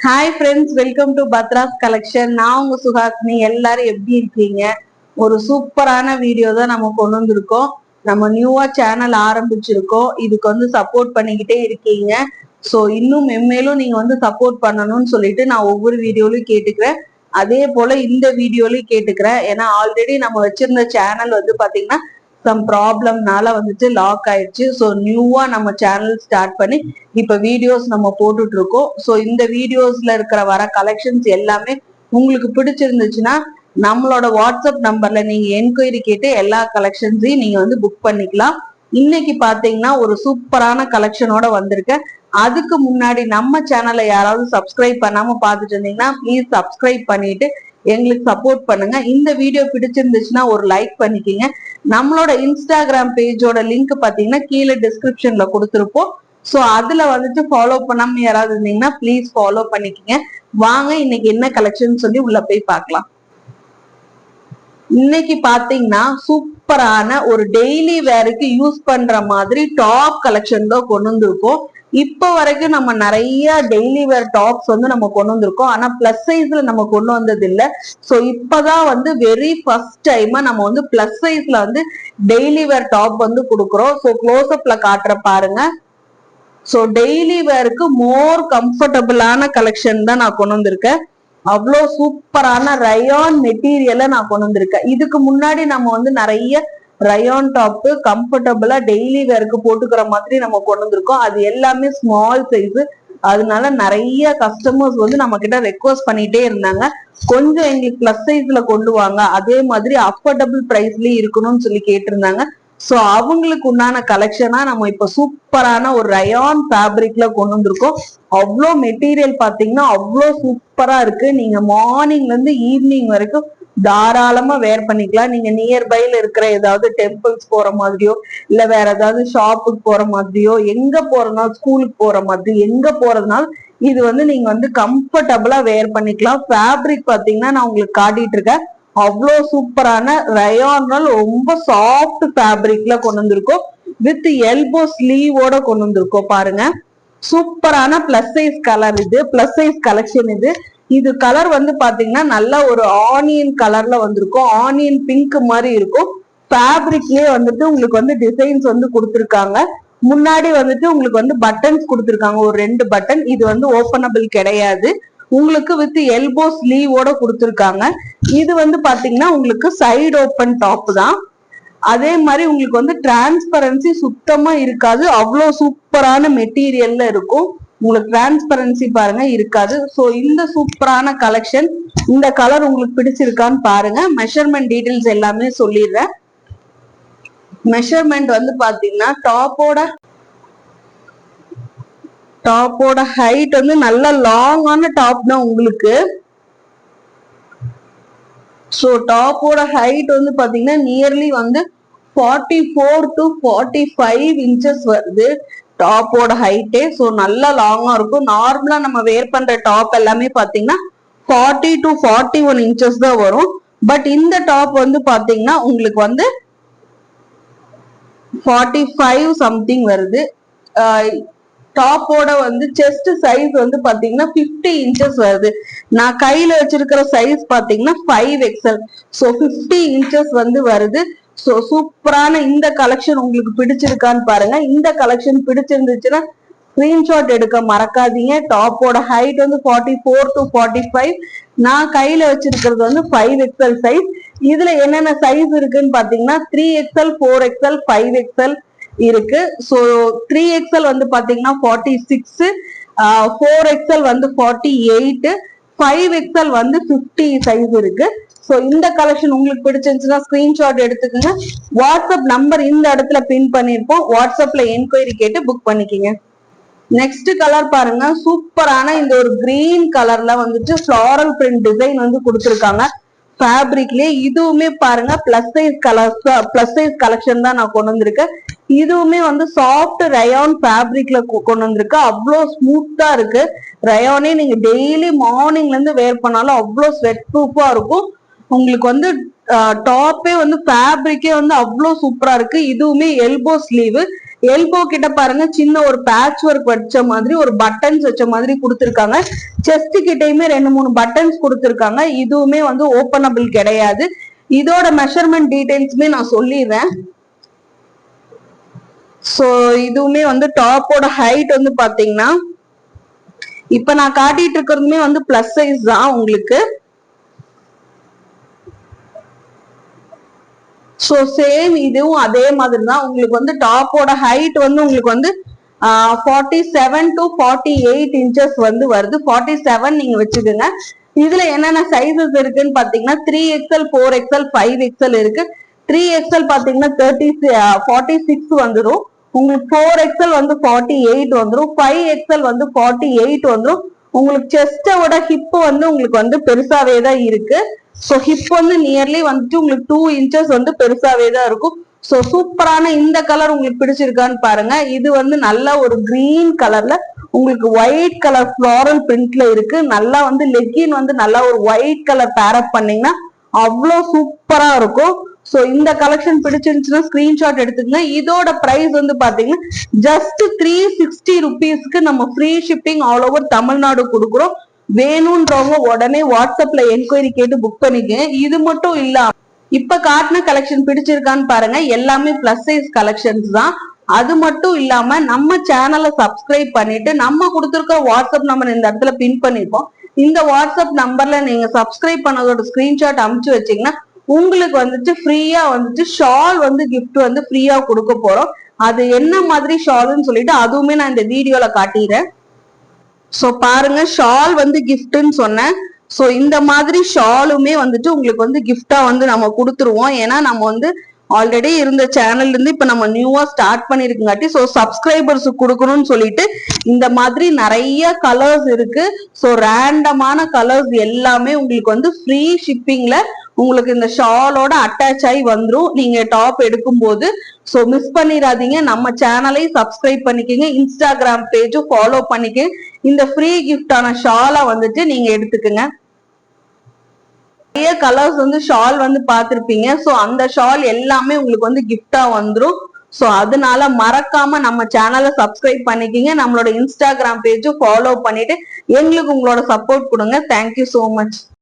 Hi friends, welcome to Bhadras collection. நான் உங்க சுஹாசினி. எல்லாரும் எப்படி இருக்கீங்க? ஒரு சூப்பரான வீடியோ தான் நம்ம கொண்டு வந்திருக்கோம். நம்ம நியூவா சேனல் ஆரம்பிச்சிருக்கோம். இதுக்கு சப்போர்ட் பண்ணிக்கிட்டே இருக்கீங்க. ஸோ இன்னும் மென்மேலும் நீங்க சப்போர்ட் பண்ணணும்னு சொல்லிட்டு நான் ஒவ்வொரு வீடியோலையும் கேட்டுக்கிறேன். அதே போல இந்த வீடியோலையும் கேட்டுக்கிறேன். ஏன்னா ஆல்ரெடி நம்ம வச்சிருந்த சேனல் பாத்தீங்கன்னா சம் ப்ராப்ளம்னால லாக் ஆயிடுச்சு. ஸோ நியூவா நம்ம சேனல் ஸ்டார்ட் பண்ணி இப்ப வீடியோஸ் நம்ம போட்டுட்டு இருக்கோம். ஸோ இந்த வீடியோஸ்ல வர கலெக்ஷன்ஸ் எல்லாமே உங்களுக்கு பிடிச்சிருந்துச்சுன்னா நம்மளோட வாட்ஸ்அப் நம்பர்ல நீங்க என்கொயரி கேட்டு எல்லா கலெக்ஷன்ஸையும் நீங்க புக் பண்ணிக்கலாம். இன்னைக்கு பாத்தீங்கன்னா ஒரு சூப்பரான கலெக்ஷனோட வந்திருக்கேன். அதுக்கு முன்னாடி நம்ம சேனலை யாராவது சப்ஸ்கிரைப் பண்ணாம பாத்துட்டு இருந்தீங்கன்னா ப்ளீஸ் சப்ஸ்கிரைப் பண்ணிட்டு எங்களுக்கு சப்போர்ட் பண்ணுங்க. இந்த வீடியோ பிடிச்சிருந்துச்சுன்னா ஒரு லைக் பண்ணிக்கிங்க. நம்மளோட இன்ஸ்டாகிராம் பேஜோட லிங்க் பாத்தீங்கன்னா கீழே டிஸ்கிரிப்ஷன்ல கொடுத்துருப்போம். ஸோ அதுல ஃபாலோ பண்ணாம யாராவது இருந்தீங்கன்னா ப்ளீஸ் ஃபாலோ பண்ணிக்கிங்க. வாங்க இன்னைக்கு என்ன கலெக்ஷன் சொல்லி உள்ள போய் பார்க்கலாம். இன்னைக்கு பாத்தீங்கன்னா சூப்பரான ஒரு டெய்லி வேருக்கு யூஸ் பண்ற மாதிரி டாப் கலெக்ஷன் தான் கொண்டு வந்திருக்கோம். இப்ப வரைக்கும் நம்ம நிறைய டெய்லி வேர் டாப்ஸ் நம்ம கொண்டு வந்திருக்கோம். ஆனா பிளஸ் சைஸ்ல நம்ம கொண்டு வந்தது இல்ல. சோ இப்பதான் வெரி ஃபர்ஸ்ட் டைமா நம்ம பிளஸ் சைஸ்ல டெய்லி வேர் டாப் கொடுக்குறோம். சோ க்ளோஸ் அப்ல காட்டுற பாருங்க. சோ டெய்லி வேருக்கு மோர் கம்ஃபர்டபுளான கலெக்ஷன் தான் நான் கொண்டு வந்திருக்கேன். அவ்வளோ சூப்பரான ரயான் மெட்டீரியலை நான் கொண்டு வந்திருக்கேன். இதுக்கு முன்னாடி நம்ம நிறைய ரயான் டாப் கம்ஃபர்டபுளா டெய்லி வேருக்கு போட்டுக்கிற மாதிரி நம்ம கொண்டு வந்திருக்கோம். அது எல்லாமே ஸ்மால் சைஸ். அதனால நிறைய கஸ்டமர்ஸ் நம்ம கிட்ட ரெக்வஸ்ட் பண்ணிட்டே இருந்தாங்க, கொஞ்சம் எங்களுக்கு பிளஸ் சைஸ்ல கொண்டு வாங்க, அதே மாதிரி அஃபோர்டபுள் பிரைஸ்லயும் இருக்கணும்னு சொல்லி கேட்டிருந்தாங்க. சோ அவங்களுக்கு உண்டான கலெக்ஷனா நம்ம இப்ப சூப்பரான ஒரு ரயான் ஃபேப்ரிக்ல கொண்டு வந்திருக்கோம். அவ்வளோ மெட்டீரியல் பாத்தீங்கன்னா அவ்வளோ சூப்பரா இருக்கு. நீங்க மார்னிங்ல இருந்து ஈவினிங் வரைக்கும் தாராளமா வேர் பண்ணிக்கலாம். நீங்க நியர்பைல இருக்கிற ஏதாவது டெம்பிள்ஸ் போற மாதிரியோ இல்ல வேற ஏதாவது ஷாப்புக்கு போற மாதிரியோ, எங்க போறதுனாலும் ஸ்கூலுக்கு போற மாதிரி எங்க போறதுனாலும் இது நீங்க கம்ஃபர்டபுளா வேர் பண்ணிக்கலாம். ஃபேப்ரிக் பாத்தீங்கன்னா நான் உங்களுக்கு காட்டிட்டு இருக்கேன். அவ்வளோ சூப்பரான ரயான் ரொம்ப சாஃப்ட் ஃபேப்ரிக்ல கொண்டு வந்திருக்கோம். வித் எல்போ ஸ்லீவோட கொண்டு வந்திருக்கோம். பாருங்க, சூப்பரான பிளஸ் சைஸ் கலர். இது பிளஸ் சைஸ் கலெக்ஷன். இது கலர் பாத்தீங்கன்னா நல்ல ஒரு ஆனியன் கலர்ல வந்திருக்கும். ஆனியன் பிங்க் மாதிரி இருக்கும். ஃபேப்ரிக்லயே உங்களுக்கு டிசைன்ஸ் கொடுத்துருக்காங்க. முன்னாடி உங்களுக்கு பட்டன்ஸ் கொடுத்துருக்காங்க, ஒரு 2 பட்டன். இது ஓபனபிள் கிடையாது. உங்களுக்கு வித் எல்போ ஸ்லீவோட கொடுத்துருக்காங்க. இது பாத்தீங்கன்னா உங்களுக்கு சைடு ஓப்பன் டாப் தான். அதே மாதிரி உங்களுக்கு டிரான்ஸ்பரன்சி சுத்தமா இருக்காது. அவ்வளோ சூப்பரான மெட்டீரியல்ல இருக்கும். உங்களுக்கு டிரான்ஸ்பரன்சி பாருங்க இருக்காது. சோ இந்த சூப்பரான கலெக்ஷன், இந்த கலர் உங்களுக்கு பிடிச்சிருக்கான்னு பாருங்க. மெஷர்மெண்ட் டீடைல்ஸ் எல்லாமே சொல்லிடுறேன். மெஷர்மெண்ட் பாத்தீங்கன்னா டாப்போட ஹைட் நல்ல லாங்கான டாப் தான் உங்களுக்கு. சோ டாப்போட ஹைட் பாத்தீங்கன்னா நியர்லி 44 to 45 இன்ச்சஸ் வருது டாப்போட ஹைட்டே. சோ நல்லா லாங்கா இருக்கும். நார்மலா நம்ம வேர் பண்ற டாப் எல்லாமே பாத்தீங்கன்னா 40 to 41 இன்ச்சஸ் தான் வரும். பட் இந்த டாப் பாத்தீங்கன்னா உங்களுக்கு 45 சம்திங் வருது. டாப்போட செஸ்ட் சைஸ் பாத்தீங்கன்னா 50 இன்ச்சஸ் வருது. நான் கையில வச்சிருக்கிற சைஸ் பாத்தீங்கன்னா 5XL. சோ 50 இன்ச்சஸ் வருது. சோ சூப்பரான இந்த கலெக்ஷன் உங்களுக்கு பிடிச்சிருக்கான்னு பாருங்க. இந்த கலெக்ஷன் பிடிச்சிருந்துச்சுன்னா ஸ்கிரீன்ஷாட் எடுக்க மறக்காதீங்க. டாப்போட ஹைட் 44 to 45. நான் கையில வச்சிருக்கிறது 5XL சைஸ். இதுல என்னென்ன சைஸ் இருக்குன்னு பாத்தீங்கன்னா 3XL, 4XL, 5XL இருக்கு. சோ 3XL பாத்தீங்கன்னா 46, 4XL 48, 5XL 50 சைஸ் இருக்கு. சோ இந்த கலெக்ஷன் உங்களுக்கு பிடிச்சிருந்துச்சுன்னா ஸ்கிரீன்ஷாட் எடுத்துக்கோங்க. வாட்ஸ்அப் நம்பர் இந்த இடத்துல பின் பண்ணிருப்போம். வாட்ஸ்அப்ல என்கொயரி கேட்டு புக் பண்ணிக்கோங்க. நெக்ஸ்ட் கலர் பாருங்க. சூப்பரான இந்த ஒரு கிரீன் கலர்ல ஃபிளாரல் பிரிண்ட் டிசைன் கொடுத்துருக்காங்க ஃபேப்ரிக்லயே. இதுவுமே பாருங்க பிளஸ் சைஸ் கலெக்ஷன் தான் நான் கொண்டு வந்திருக்கேன். இதுவுமே சாஃப்ட் ரயான் ஃபேப்ரிக்ல கொண்டு வந்திருக்கு. அவ்வளோ ஸ்மூத்தா இருக்கு. ரயானே நீங்க டெய்லி மார்னிங்ல இருந்து வேர் பண்ணாலும் அவ்வளோ ஸ்வெட் ப்ரூஃபா இருக்கும். உங்களுக்கு டாப்பே ஃபேப்ரிக்கே அவ்வளோ சூப்பரா இருக்கு. இதுவுமே எல்போ ஸ்லீவ். எல்போ கிட்ட பாருங்க சின்ன ஒரு பேட்ச் ஒர்க் வச்ச மாதிரி ஒரு பட்டன்ஸ் வச்ச மாதிரி கொடுத்துருக்காங்க. செஸ்ட் கிட்டயுமே 2-3 பட்டன்ஸ் கொடுத்துருக்காங்க. இதுவுமே வந்து ஓபனபிள் கிடையாது. இதோட மெஷர்மெண்ட் டீடைல்ஸுமே நான் சொல்லிடுறேன். சோ இதுவுமே வந்து டாப்போட ஹைட் வந்து பாத்தீங்கன்னா இப்ப நான் காட்டிட்டு இருக்கிறதுமே வந்து பிளஸ் சைஸ் தான் உங்களுக்கு. சோ சேம் இதுவும் அதே மாதிரி தான். உங்களுக்கு வந்து டாப்போட ஹைட் வந்து உங்களுக்கு வந்து 47 to 48 inches வந்து வருது. 47 நீங்க வச்சுக்கோங்க. இதுல என்னென்ன சைசஸ் இருக்குன்னு பாத்தீங்கன்னா 3XL, 4XL, 5XL இருக்கு. 3XL பாத்தீங்கன்னா 46 வந்துடும். உங்களுக்கு 4XL வந்து 48 வந்துடும். 5XL வந்து 48 வந்துடும். உங்களுக்கு செஸ்டோட ஹிப் வந்து உங்களுக்கு வந்து பெருசாவே தான் இருக்கு. சோ ஹிப் வந்து நியர்லி வந்துட்டு உங்களுக்கு 2 inches வந்து பெருசாவே தான் இருக்கும். சோ சூப்பரான இந்த கலர் உங்களுக்கு பிடிச்சிருக்கான்னு பாருங்க. இது வந்து நல்ல ஒரு கிரீன் கலர்ல உங்களுக்கு ஒயிட் கலர் ஃபிளாரல் பிரிண்ட்ல இருக்கு. நல்லா வந்து லெக்கின் வந்து நல்லா ஒரு ஒயிட் கலர் பேரப் பண்ணீங்கன்னா அவ்வளவு சூப்பரா இருக்கும். சோ இந்த கலெக்ஷன் பிடிச்சிருந்துச்சுன்னா ஸ்கிரீன்ஷாட் எடுத்துக்கங்க. இதோட பிரைஸ் வந்து பாத்தீங்கன்னா ஜஸ்ட் 360 rupeesக்கு நம்ம free shipping all over Tamil Nadu கொடுக்குறோம். வேணும்ன்றவங்க உடனே வாட்ஸ்அப்ல என்கொயரி கேட்டு புக் பண்ணிக்கங்க. இது மட்டும் இல்லாம இப்ப காட்டின கலெக்ஷன் பிடிச்சிருக்கான்னு பாருங்க. எல்லாமே பிளஸ் சைஸ் கலெக்ஷன்ஸ் தான். அது மட்டும் இல்லாம நம்ம சேனலை சப்ஸ்கிரைப் பண்ணிட்டு நம்ம கொடுத்துருக்க வாட்ஸ்அப் நம்பர் இந்த இடத்துல பின் பண்ணிருப்போம். இந்த வாட்ஸ்அப் நம்பர்ல நீங்க சப்ஸ்கிரைப் பண்ணதோட ஸ்கிரீன்ஷாட் அனுப்பிச்சு வச்சீங்கன்னா உங்களுக்கு வந்துட்டு ஃப்ரீயா வந்துட்டு ஷால் வந்து கிஃப்ட் வந்து ஃப்ரீயா கொடுக்க போறோம். அது என்ன மாதிரி ஷால்னு சொல்லிட்டு அதுவுமே நான் இந்த வீடியோல காட்டிடுறேன். சோ பாருங்க, ஷால் வந்து கிஃப்ட்னு சொன்னேன். சோ இந்த மாதிரி ஷாலுமே வந்துட்டு உங்களுக்கு வந்து கிஃப்டா வந்து நம்ம கொடுத்துருவோம். ஏன்னா நம்ம வந்து ஆல்ரெடி இருந்த சேனல்ல இருந்து இப்ப நம்ம நியூவா ஸ்டார்ட் பண்ணிருக்குங்காட்டி சோ சப்ஸ்கிரைபர்ஸ் கொடுக்கணும்னு சொல்லிட்டு இந்த மாதிரி நிறைய கலர்ஸ் இருக்கு. சோ ரேண்டமான கலர்ஸ் எல்லாமே உங்களுக்கு வந்து ஃப்ரீ ஷிப்பிங்ல உங்களுக்கு இந்த ஷாலோட அட்டாச் ஆகி வந்துரும் நீங்க டாப் எடுக்கும் போது. சோ மிஸ் பண்ணிடாதீங்க. நம்ம சேனலை சப்ஸ்கிரைப் பண்ணிக்கங்க. இன்ஸ்டாகிராம் பேஜும் ஃபாலோ பண்ணிக்க. இந்த ஃப்ரீ கிஃப்டான ஷாலை வந்துட்டு நீங்க எடுத்துக்கங்க. நிறைய கலர்ஸ் வந்து ஷால் வந்து பார்த்திருப்பீங்க. சோ அந்த ஷால் எல்லாமே உங்களுக்கு வந்து கிஃப்டா வந்துரும். சோ அதனால மறக்காம நம்ம சேனலை சப்ஸ்கிரைப் பண்ணிக்கிங்க. நம்மளோட இன்ஸ்டாகிராம் பேஜும் ஃபாலோ பண்ணிட்டு எங்களுக்கு உங்களோட சப்போர்ட் கொடுங்க. Thank you so much.